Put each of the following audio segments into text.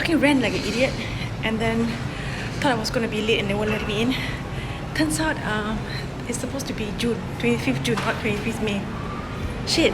fucking ran like an idiot, and then thought I was gonna be late and they won't let me in. Turns out it's supposed to be June, 25th June, not 25th May. Shit.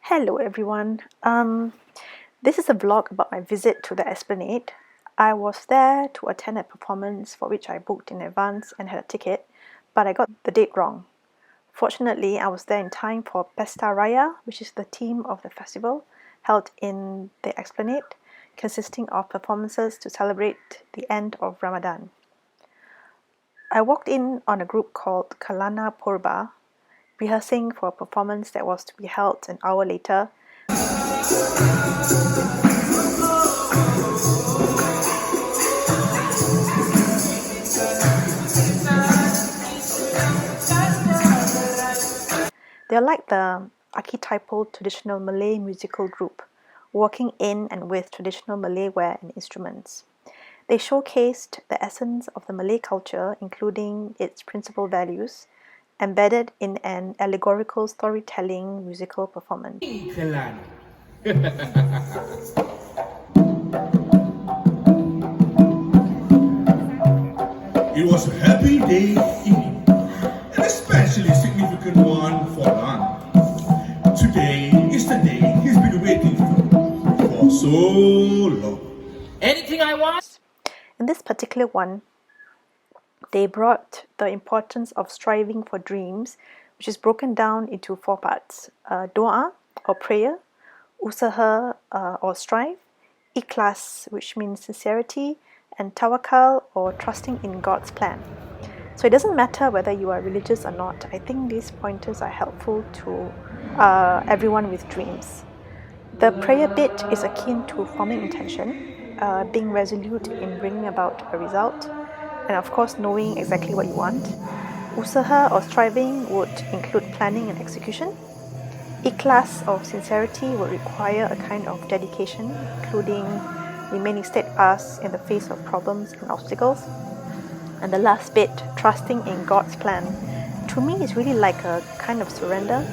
Hello everyone. This is a vlog about my visit to the esplanade. I was there to attend a performance for which I booked in advance and had a ticket, but I got the date wrong. Fortunately, I was there in time for Pesta Raya, which is the theme of the festival, held in the esplanade, consisting of performances to celebrate the end of Ramadan. I walked in on a group called Kelana Purba, rehearsing for a performance that was to be held an hour later. They're like the archetypal traditional Malay musical group, working in and with traditional Malay wear and instruments. They showcased the essence of the Malay culture, including its principal values, embedded in an allegorical storytelling musical performance. Kelana. It was a happy day indeed, an especially significant one for Lan. Today is the day he's been waiting for so long. Anything I want? In this particular one, they brought the importance of striving for dreams, which is broken down into four parts: doa or prayer, usaha or strive, ikhlas, which means sincerity, and tawakal or trusting in God's plan. So it doesn't matter whether you are religious or not. I think these pointers are helpful to everyone with dreams. The prayer bit is akin to forming intention, being resolute in bringing about a result, and of course knowing exactly what you want. Usaha or striving would include planning and execution. Ikhlas or sincerity would require a kind of dedication, including remaining steadfast in the face of problems and obstacles. And the last bit, trusting in God's plan, to me is really like a kind of surrender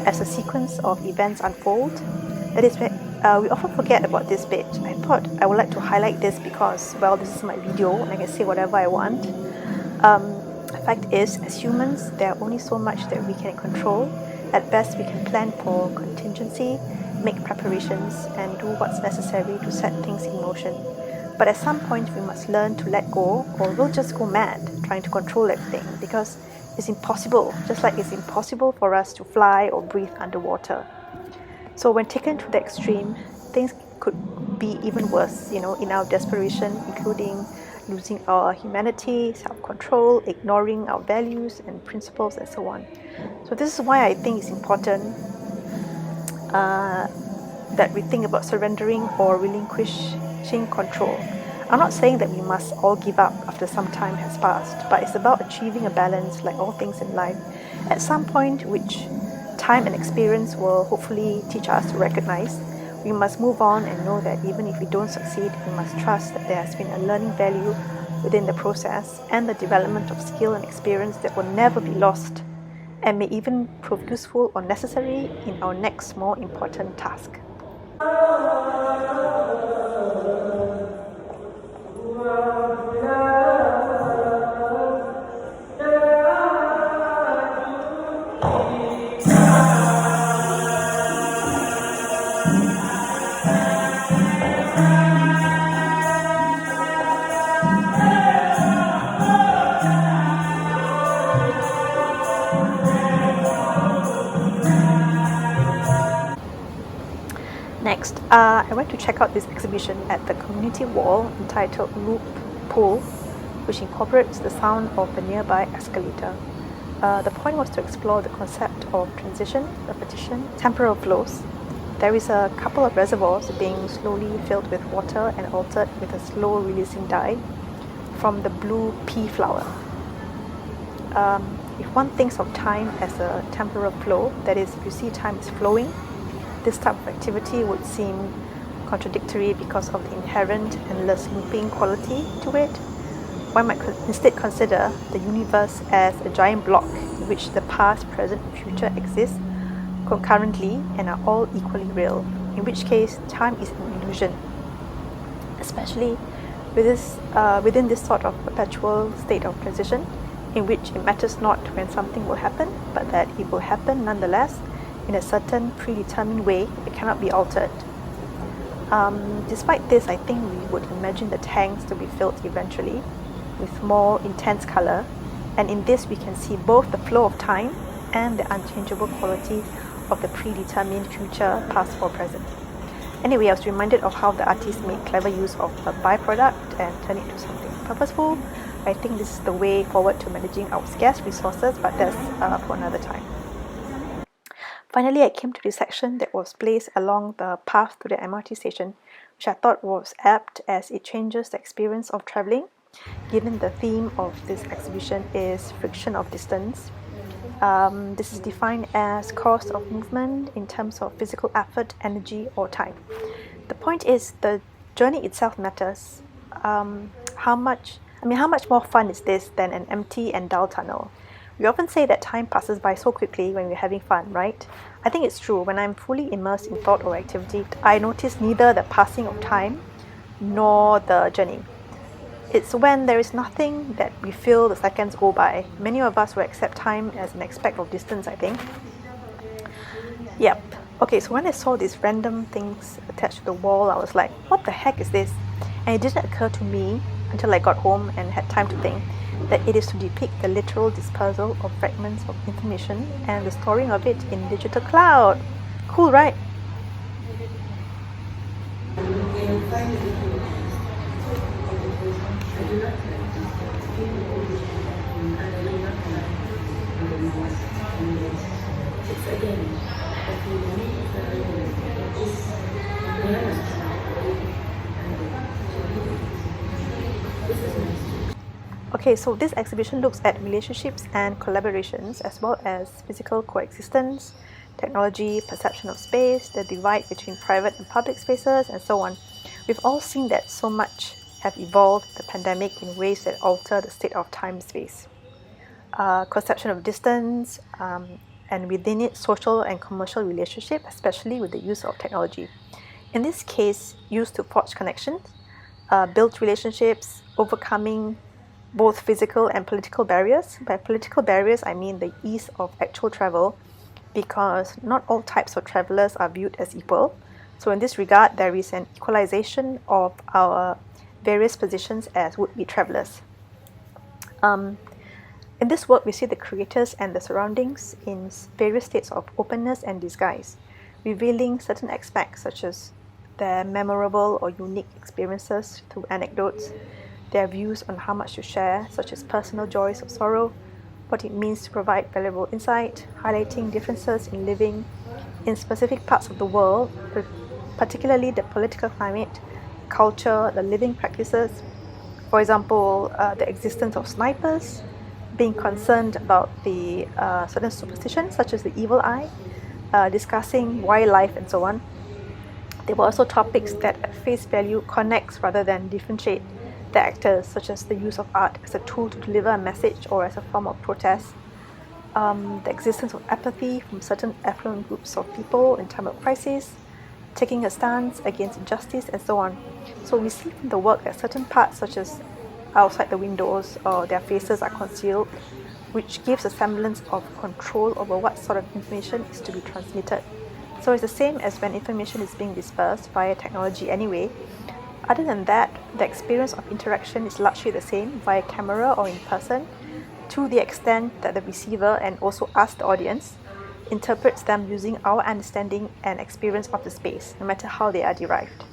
as a sequence of events unfold. That is, we often forget about this bit. I thought I would like to highlight this because, well, this is my video and I can say whatever I want. The fact is, as humans, there are only so much that we can control. At best, we can plan for contingency, make preparations, and do what's necessary to set things in motion. But at some point, we must learn to let go, or we'll just go mad trying to control everything, because it's impossible, just like it's impossible for us to fly or breathe underwater. So when taken to the extreme, things could be even worse, in our desperation, including losing our humanity, self-control, ignoring our values and principles, and so on. So this is why I think it's important that we think about surrendering or relinquishing control. I'm not saying that we must all give up after some time has passed, but it's about achieving a balance like all things in life, at some point which time and experience will hopefully teach us to recognize. We must move on and know that even if we don't succeed, we must trust that there has been a learning value within the process and the development of skill and experience that will never be lost and may even prove useful or necessary in our next more important task. Next, I went to check out this exhibition at the community wall entitled Loop Pool, which incorporates the sound of the nearby escalator. The point was to explore the concept of transition, repetition, temporal flows. There is a couple of reservoirs being slowly filled with water and altered with a slow releasing dye from the blue pea flower. If one thinks of time as a temporal flow, that is, if you see time is flowing, this type of activity would seem contradictory because of the inherent endless looping quality to it. One might instead consider the universe as a giant block in which the past, present, and future exist concurrently and are all equally real. in which case time is an illusion, especially within this sort of perpetual state of transition, in which it matters not when something will happen, but that it will happen nonetheless in a certain predetermined way that cannot be altered. Despite this, I think we would imagine the tanks to be filled eventually with more intense color, and in this we can see both the flow of time and the unchangeable quality of the predetermined future, past or present. Anyway, I was reminded of how the artist made clever use of a byproduct and turned it into something purposeful. I think this is the way forward to managing our scarce resources, but that's for another time. Finally, I came to this section that was placed along the path to the MRT station, which I thought was apt as it changes the experience of travelling, given the theme of this exhibition is friction of distance. This is defined as cost of movement in terms of physical effort, energy, or time. The point is the journey itself matters. How much more fun is this than an empty and dull tunnel? We often say that time passes by so quickly when we're having fun, right? I think it's true. When I'm fully immersed in thought or activity, I notice neither the passing of time nor the journey. It's when there is nothing that we feel the seconds go by. Many of us will accept time as an aspect of distance, I think. Yep. Okay, so when I saw these random things attached to the wall, I was like, what the heck is this? And it didn't occur to me until I got home and had time to think that it is to depict the literal dispersal of fragments of information and the storing of it in digital cloud. Cool, right? Okay, so this exhibition looks at relationships and collaborations as well as physical coexistence, technology, perception of space, the divide between private and public spaces, and so on. We've all seen that so much have evolved the pandemic in ways that alter the state of time and space. Conception of distance, and within it, social and commercial relationship, especially with the use of technology. In this case, used to forge connections, build relationships, overcoming both physical and political barriers. By political barriers, I mean the ease of actual travel, because not all types of travelers are viewed as equal. So in this regard, there is an equalization of our various positions as would-be travelers. In this work, we see the creators and the surroundings in various states of openness and disguise, revealing certain aspects such as their memorable or unique experiences through anecdotes, their views on how much to share, such as personal joys or sorrow, what it means to provide valuable insight, highlighting differences in living in specific parts of the world, particularly the political climate, culture, the living practices. For example, the existence of snipers, being concerned about the certain superstitions such as the evil eye, discussing wildlife and so on. There were also topics that at face value connects rather than differentiate the actors, such as the use of art as a tool to deliver a message or as a form of protest, the existence of apathy from certain affluent groups of people in time of crisis, taking a stance against injustice, and so on. So we see from the work that certain parts, such as outside the windows or their faces, are concealed, which gives a semblance of control over what sort of information is to be transmitted. So it's the same as when information is being dispersed via technology anyway. Other than that, the experience of interaction is largely the same via camera or in person, to the extent that the receiver, and also us, the audience, interprets them using our understanding and experience of the space, no matter how they are derived.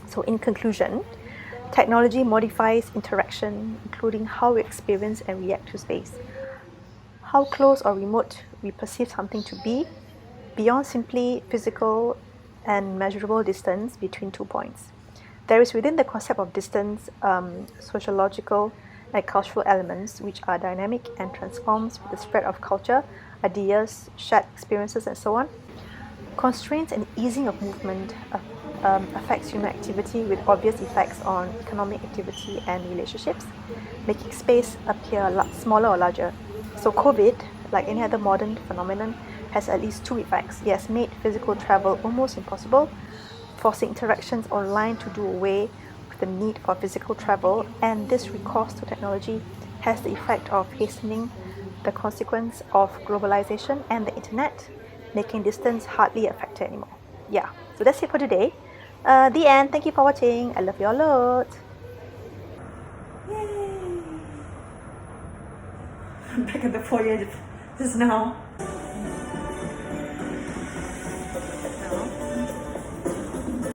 So in conclusion, technology modifies interaction, including how we experience and react to space. How close or remote we perceive something to be, beyond simply physical and measurable distance between 2 points. There is within the concept of distance sociological and cultural elements which are dynamic and transforms with the spread of culture, ideas, shared experiences, and so on. Constraints and easing of movement affects human activity with obvious effects on economic activity and relationships, making space appear smaller or larger. So COVID like any other modern phenomenon, has at least two effects. It has made physical travel almost impossible, forcing interactions online to do away with the need for physical travel, and this recourse to technology has the effect of hastening the consequence of globalization and the internet, making distance hardly a factor anymore. Yeah, so that's it for today. The end. Thank you for watching. I love you all a lot. Yay! I'm back at the foyer just now.